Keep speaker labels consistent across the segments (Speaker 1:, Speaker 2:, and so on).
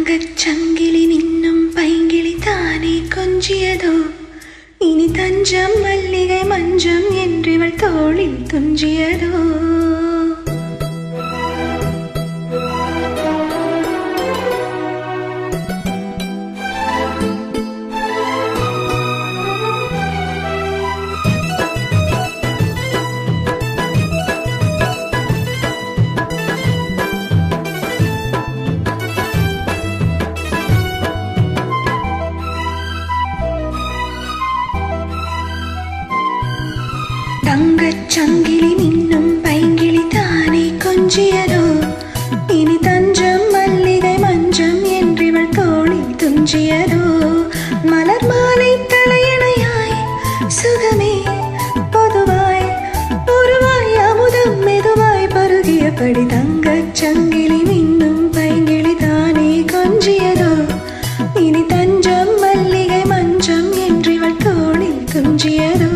Speaker 1: தங்கச் சங்கிலி மின்னும் பைங்கிளி தானே கொஞ்சியதோ, இனி தஞ்சம் மல்லிகை மஞ்சம் என்றிவள் தோளில் துஞ்சியதோ. தங்கச் சங்கிலி மின்னும் பைங்கிளி தானே கொஞ்சியதோ, இனி தஞ்சம் மல்லிகை மஞ்சம் என்றிவள் தோளில் துஞ்சியதோ. மலர் மாலை தலையணையாய் சுகமே பொதுவாய் பொருவாய் அமுதம் மெதுவாய் பருகியபடி தங்கச் சங்கிலி மின்னும் பைங்கிளி தானே கொஞ்சியதோ, இனி தஞ்சம் மல்லிகை மஞ்சம் என்றிவள் தோளில் துஞ்சியதோ.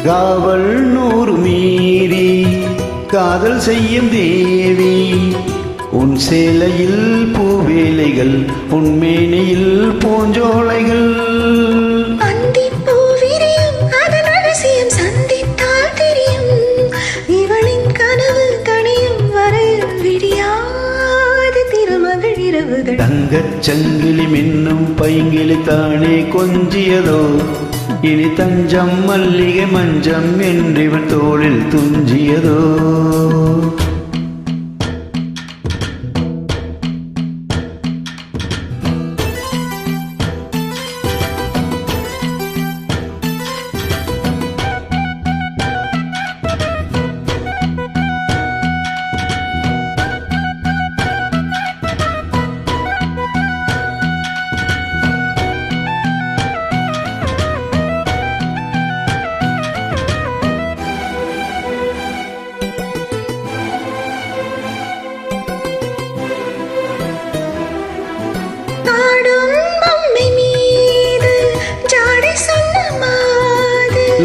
Speaker 2: காவல் 100 மீறி காதல் செய்யும் தேவி, உன் சேலையில் பூவேலைகள் உன் மேனியில் பூஞ்சோலைகள். தங்கச் சங்கிலி மின்னும் பைங்கிளி தானே கொஞ்சியதோ, இனி தஞ்சம் மல்லிகை மஞ்சம் என்றிவன் தோளில் துஞ்சியதோ.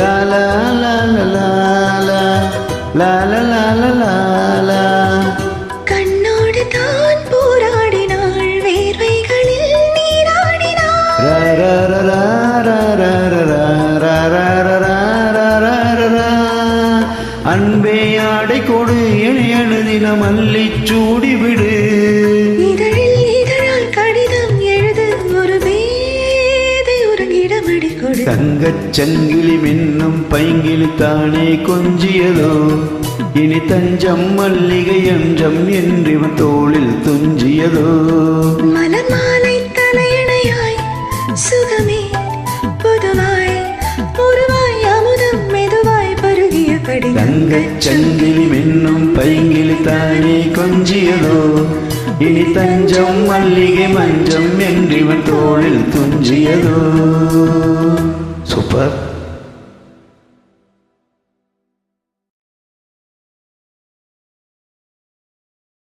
Speaker 2: La la la la la la la la la la la la.
Speaker 1: கண்ணோடு தான் போராடினாள் வேர்வைகளில் நீராடினாள்.
Speaker 2: ra ra ra ra ra ra ra ra ra ra ra ra. அன்பே ஆடை கொடு என எழுதினம் அள்ளி சூடி விடு.
Speaker 1: இதழில் இதழால் கடிதம் எழுது ஒரு பேதை உறங்கிடமடி கொடு.
Speaker 2: தங்கச் சங்கிலி மின்னும் பைங்கிளி தானே கொஞ்சியதோ, இனி தஞ்சம் மல்லிகை அஞ்சம் என்றிவன் தோளில் துஞ்சியதோ.
Speaker 1: மலர் மாலை தலையணையாய் சுகமே பொதுவாய் பொருவாய் அமுதம் மெதுவாய் பருகியபடி
Speaker 2: தங்கச் சங்கிலி மின்னும் பைங்கிளி தானே கொஞ்சியதோ, இனி தஞ்சம் மல்லிகை மஞ்சம் என்றிவன் தோளில் துஞ்சியதோ. சூப்பர்.